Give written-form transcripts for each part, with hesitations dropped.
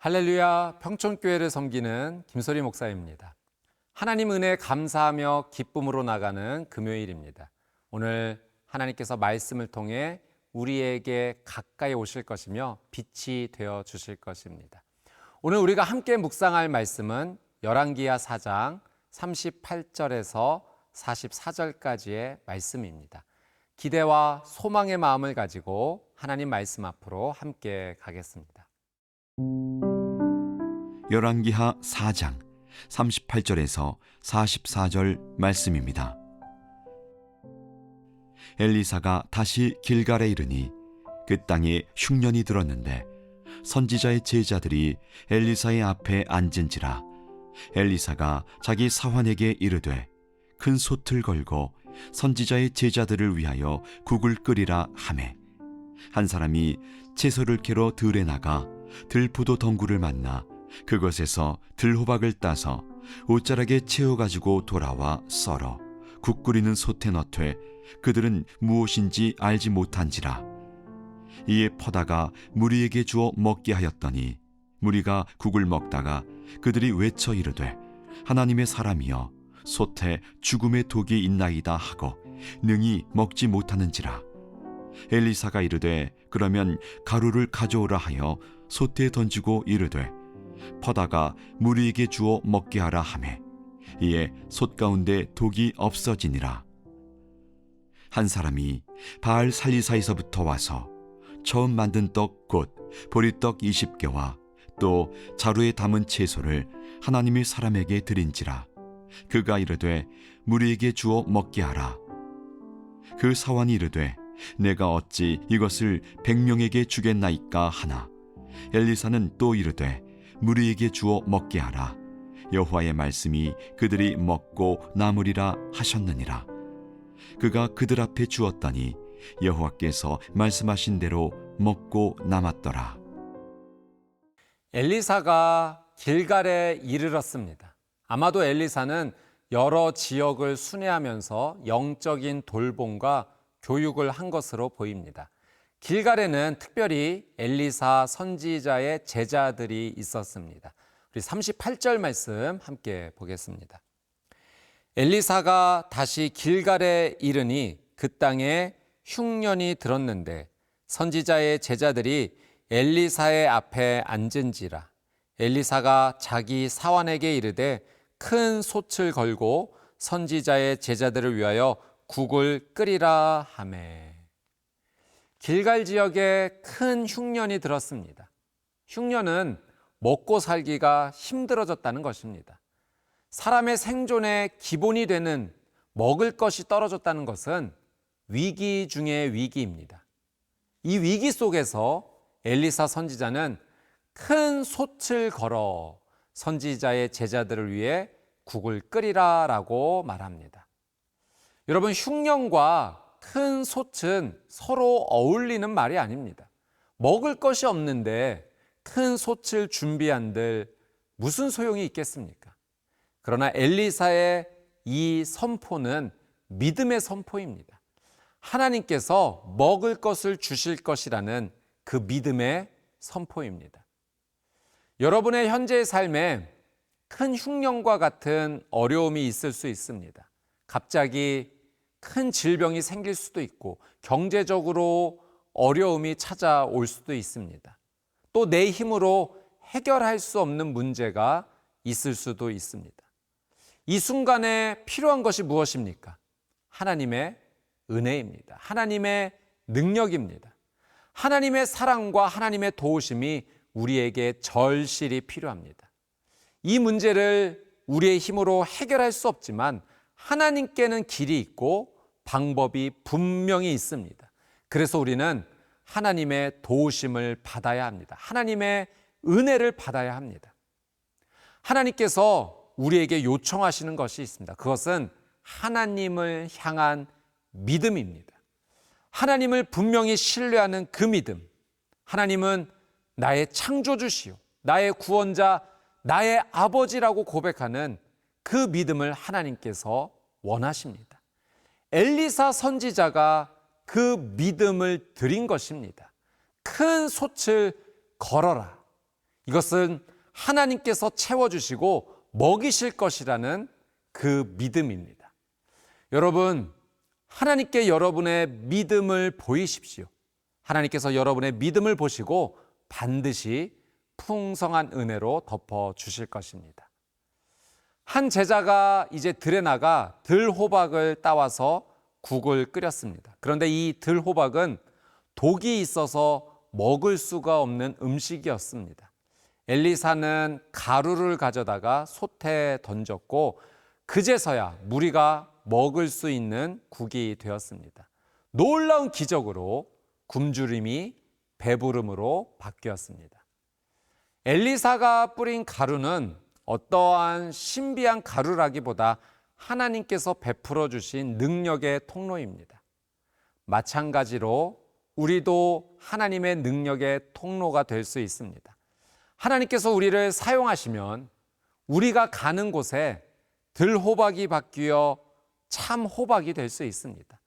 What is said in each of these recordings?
할렐루야, 평촌교회를 섬기는 김소리 목사입니다. 하나님 은혜에 감사하며 기쁨으로 나가는 금요일입니다. 오늘 하나님께서 말씀을 통해 우리에게 가까이 오실 것이며 빛이 되어 주실 것입니다. 오늘 우리가 함께 묵상할 말씀은 열왕기하 4장 38절에서 44절까지의 말씀입니다. 기대와 소망의 마음을 가지고 하나님 말씀 앞으로 함께 가겠습니다. 열왕기하 4장 38절에서 44절 말씀입니다. 엘리사가 다시 길갈에 이르니 그 땅에 흉년이 들었는데 선지자의 제자들이 엘리사의 앞에 앉은지라. 엘리사가 자기 사환에게 이르되 큰 솥을 걸고 선지자의 제자들을 위하여 국을 끓이라 하매, 한 사람이 채소를 캐러 들에 나가 들포도 덩굴을 만나 그것에서 들호박을 따서 옷자락에 채워가지고 돌아와 썰어 국 끓이는 솥에 넣되 그들은 무엇인지 알지 못한지라. 이에 퍼다가 무리에게 주어 먹게 하였더니 무리가 국을 먹다가 그들이 외쳐 이르되 하나님의 사람이여 솥에 죽음의 독이 있나이다 하고 능히 먹지 못하는지라. 엘리사가 이르되 그러면 가루를 가져오라 하여 솥에 던지고 이르되 퍼다가 무리에게 주어 먹게 하라 하매, 이에 솥 가운데 독이 없어지니라. 한 사람이 바알 살리사에서부터 와서 처음 만든 떡 곧 보리떡 20개와 또 자루에 담은 채소를 하나님의 사람에게 드린지라. 그가 이르되 무리에게 주어 먹게 하라. 그 사환이 이르되 내가 어찌 이것을 100명에게 주겠나이까 하나. 엘리사는 또 이르되 무리에게 주어 먹게 하라. 여호와의 말씀이 그들이 먹고 남으리라 하셨느니라. 그가 그들 앞에 주었더니 여호와께서 말씀하신 대로 먹고 남았더라. 엘리사가 길갈에 이르렀습니다. 아마도 엘리사는 여러 지역을 순회하면서 영적인 돌봄과 교육을 한 것으로 보입니다. 길갈에는 특별히 엘리사 선지자의 제자들이 있었습니다. 우리 38절 말씀 함께 보겠습니다. 엘리사가 다시 길갈에 이르니 그 땅에 흉년이 들었는데 선지자의 제자들이 엘리사의 앞에 앉은지라. 엘리사가 자기 사환에게 이르되 큰 솥을 걸고 선지자의 제자들을 위하여 국을 끓이라 하매. 길갈 지역에 큰 흉년이 들었습니다. 흉년은 먹고 살기가 힘들어졌다는 것입니다. 사람의 생존의 기본이 되는 먹을 것이 떨어졌다는 것은 위기 중의 위기입니다. 이 위기 속에서 엘리사 선지자는 큰 솥을 걸어 선지자의 제자들을 위해 국을 끓이라라고 말합니다. 여러분, 흉년과 큰 솥은 서로 어울리는 말이 아닙니다. 먹을 것이 없는데 큰 솥을 준비한들 무슨 소용이 있겠습니까? 그러나 엘리사의 이 선포는 믿음의 선포입니다. 하나님께서 먹을 것을 주실 것이라는 그 믿음의 선포입니다. 여러분의 현재의 삶에 큰 흉년과 같은 어려움이 있을 수 있습니다. 갑자기 큰 질병이 생길 수도 있고 경제적으로 어려움이 찾아올 수도 있습니다. 또 내 힘으로 해결할 수 없는 문제가 있을 수도 있습니다. 이 순간에 필요한 것이 무엇입니까? 하나님의 은혜입니다. 하나님의 능력입니다. 하나님의 사랑과 하나님의 도우심이 우리에게 절실히 필요합니다. 이 문제를 우리의 힘으로 해결할 수 없지만 하나님께는 길이 있고 방법이 분명히 있습니다. 그래서 우리는 하나님의 도우심을 받아야 합니다. 하나님의 은혜를 받아야 합니다. 하나님께서 우리에게 요청하시는 것이 있습니다. 그것은 하나님을 향한 믿음입니다. 하나님을 분명히 신뢰하는 그 믿음. 하나님은 나의 창조주시요, 나의 구원자, 나의 아버지라고 고백하는 그 믿음을 하나님께서 원하십니다. 엘리사 선지자가 그 믿음을 드린 것입니다. 큰 솥을 걸어라. 이것은 하나님께서 채워주시고 먹이실 것이라는 그 믿음입니다. 여러분, 하나님께 여러분의 믿음을 보이십시오. 하나님께서 여러분의 믿음을 보시고 반드시 풍성한 은혜로 덮어주실 것입니다. 한 제자가 이제 들에 나가 들호박을 따와서 국을 끓였습니다. 그런데 이 들호박은 독이 있어서 먹을 수가 없는 음식이었습니다. 엘리사는 가루를 가져다가 솥에 던졌고 그제서야 무리가 먹을 수 있는 국이 되었습니다. 놀라운 기적으로 굶주림이 배부름으로 바뀌었습니다. 엘리사가 뿌린 가루는 어떠한 신비한 가루라기보다 하나님께서 베풀어 주신 능력의 통로입니다. 마찬가지로 우리도 하나님의 능력의 통로가 될 수 있습니다. 하나님께서 우리를 사용하시면 우리가 가는 곳에 들호박이 바뀌어 참호박이 될 수 있습니다.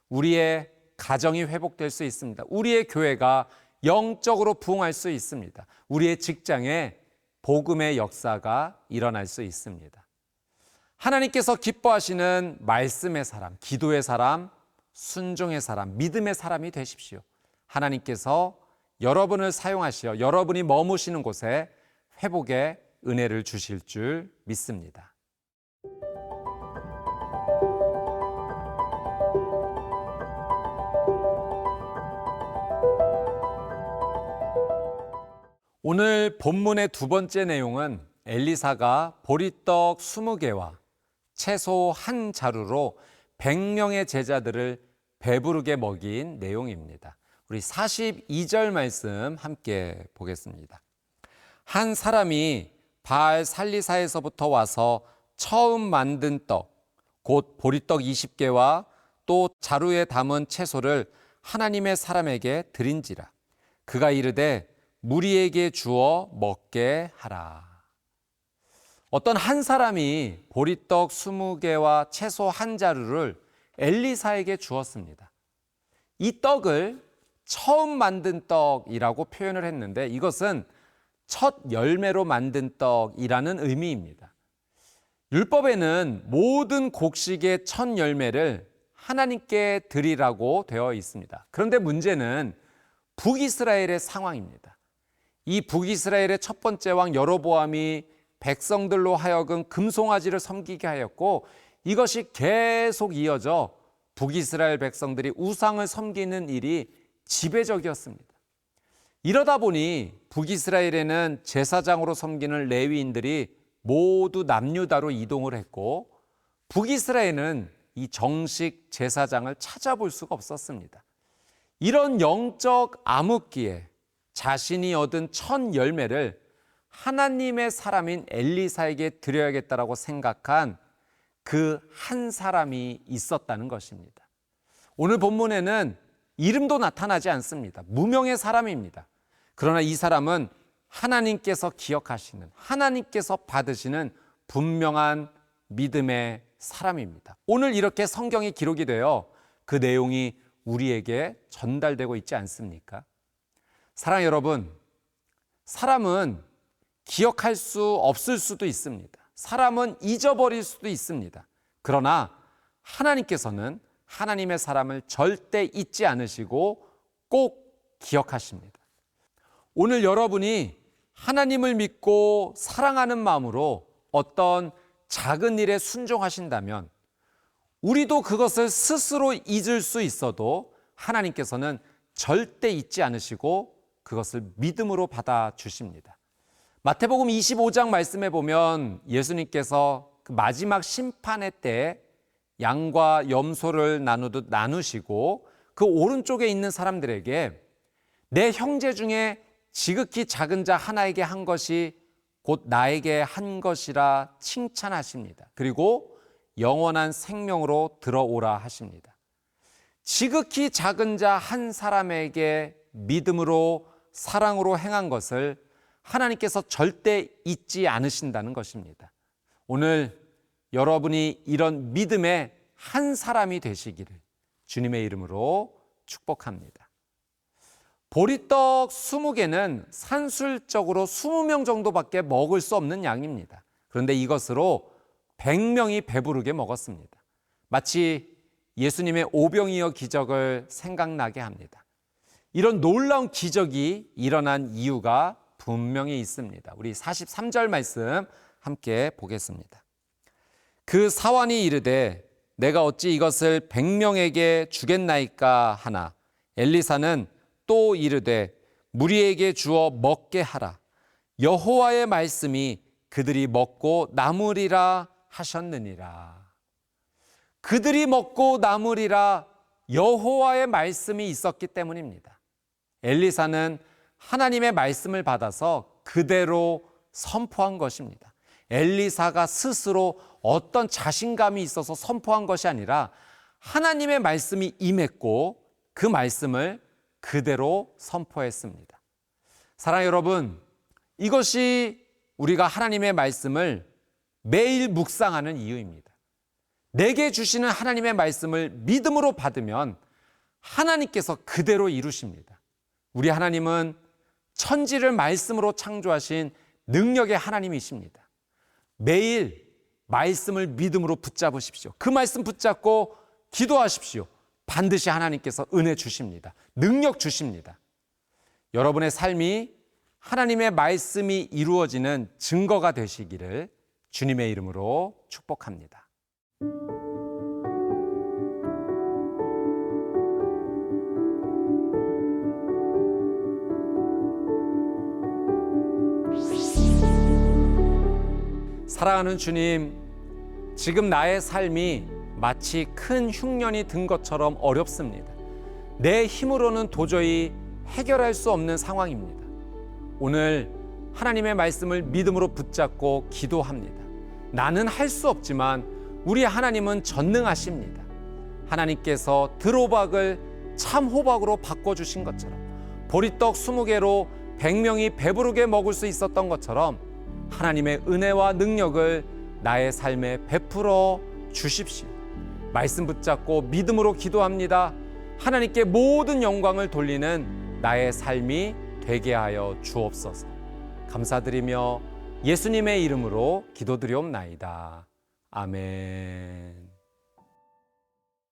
우리의 가정이 회복될 수 있습니다. 우리의 교회가 영적으로 부흥할 수 있습니다. 우리의 직장에 복음의 역사가 일어날 수 있습니다. 하나님께서 기뻐하시는 말씀의 사람, 기도의 사람, 순종의 사람, 믿음의 사람이 되십시오. 하나님께서 여러분을 사용하시어 여러분이 머무시는 곳에 회복의 은혜를 주실 줄 믿습니다. 오늘 본문의 두 번째 내용은 엘리사가 보리떡 20개와 채소 한 자루로 100명의 제자들을 배부르게 먹인 내용입니다. 우리 42절 말씀 함께 보겠습니다. 한 사람이 바알 살리사에서부터 와서 처음 만든 떡, 곧 보리떡 20개와 또 자루에 담은 채소를 하나님의 사람에게 드린지라. 그가 이르되 무리에게 주어 먹게 하라. 어떤 한 사람이 보리떡 20개와 채소 한 자루를 엘리사에게 주었습니다. 이 떡을 처음 만든 떡이라고 표현을 했는데 이것은 첫 열매로 만든 떡이라는 의미입니다. 율법에는 모든 곡식의 첫 열매를 하나님께 드리라고 되어 있습니다. 그런데 문제는 북이스라엘의 상황입니다. 이 북이스라엘의 첫 번째 왕 여로보암이 백성들로 하여금 금송아지를 섬기게 하였고 이것이 계속 이어져 북이스라엘 백성들이 우상을 섬기는 일이 지배적이었습니다. 이러다 보니 북이스라엘에는 제사장으로 섬기는 레위인들이 모두 남유다로 이동을 했고 북이스라엘은 이 정식 제사장을 찾아볼 수가 없었습니다. 이런 영적 암흑기에 자신이 얻은 첫 열매를 하나님의 사람인 엘리사에게 드려야겠다라고 생각한 그 한 사람이 있었다는 것입니다. 오늘 본문에는 이름도 나타나지 않습니다. 무명의 사람입니다. 그러나 이 사람은 하나님께서 기억하시는, 하나님께서 받으시는 분명한 믿음의 사람입니다. 오늘 이렇게 성경이 기록이 되어 그 내용이 우리에게 전달되고 있지 않습니까? 사랑하는 여러분, 사람은 기억할 수 없을 수도 있습니다. 사람은 잊어버릴 수도 있습니다. 그러나 하나님께서는 하나님의 사람을 절대 잊지 않으시고 꼭 기억하십니다. 오늘 여러분이 하나님을 믿고 사랑하는 마음으로 어떤 작은 일에 순종하신다면 우리도 그것을 스스로 잊을 수 있어도 하나님께서는 절대 잊지 않으시고 그것을 믿음으로 받아주십니다. 마태복음 25장 말씀에 보면 예수님께서 그 마지막 심판의 때 양과 염소를 나누듯 나누시고 그 오른쪽에 있는 사람들에게 내 형제 중에 지극히 작은 자 하나에게 한 것이 곧 나에게 한 것이라 칭찬하십니다. 그리고 영원한 생명으로 들어오라 하십니다. 지극히 작은 자 한 사람에게 믿음으로 사랑으로 행한 것을 하나님께서 절대 잊지 않으신다는 것입니다. 오늘 여러분이 이런 믿음의 한 사람이 되시기를 주님의 이름으로 축복합니다. 보리떡 20개는 산술적으로 20명 정도밖에 먹을 수 없는 양입니다. 그런데 이것으로 100명이 배부르게 먹었습니다. 마치 예수님의 오병이어 기적을 생각나게 합니다. 이런 놀라운 기적이 일어난 이유가 분명히 있습니다. 우리 43절 말씀 함께 보겠습니다. 그 사환이 이르되 내가 어찌 이것을 100명에게 주겠나이까 하나 엘리사는 또 이르되 무리에게 주어 먹게 하라. 여호와의 말씀이 그들이 먹고 남으리라 하셨느니라. 그들이 먹고 남으리라 여호와의 말씀이 있었기 때문입니다. 엘리사는 하나님의 말씀을 받아서 그대로 선포한 것입니다. 엘리사가 스스로 어떤 자신감이 있어서 선포한 것이 아니라 하나님의 말씀이 임했고 그 말씀을 그대로 선포했습니다. 사랑하는 여러분, 이것이 우리가 하나님의 말씀을 매일 묵상하는 이유입니다. 내게 주시는 하나님의 말씀을 믿음으로 받으면 하나님께서 그대로 이루십니다. 우리 하나님은 천지를 말씀으로 창조하신 능력의 하나님이십니다. 매일 말씀을 믿음으로 붙잡으십시오. 그 말씀 붙잡고 기도하십시오. 반드시 하나님께서 은혜 주십니다. 능력 주십니다. 여러분의 삶이 하나님의 말씀이 이루어지는 증거가 되시기를 주님의 이름으로 축복합니다. 사랑하는 주님, 지금 나의 삶이 마치 큰 흉년이 든 것처럼 어렵습니다. 내 힘으로는 도저히 해결할 수 없는 상황입니다. 오늘 하나님의 말씀을 믿음으로 붙잡고 기도합니다. 나는 할 수 없지만 우리 하나님은 전능하십니다. 하나님께서 들호박을 참호박으로 바꿔주신 것처럼 보리떡 20개로 100명이 배부르게 먹을 수 있었던 것처럼 하나님의 은혜와 능력을 나의 삶에 베풀어 주십시오. 말씀 붙잡고 믿음으로 기도합니다. 하나님께 모든 영광을 돌리는 나의 삶이 되게 하여 주옵소서. 감사드리며 예수님의 이름으로 기도드리옵나이다. 아멘.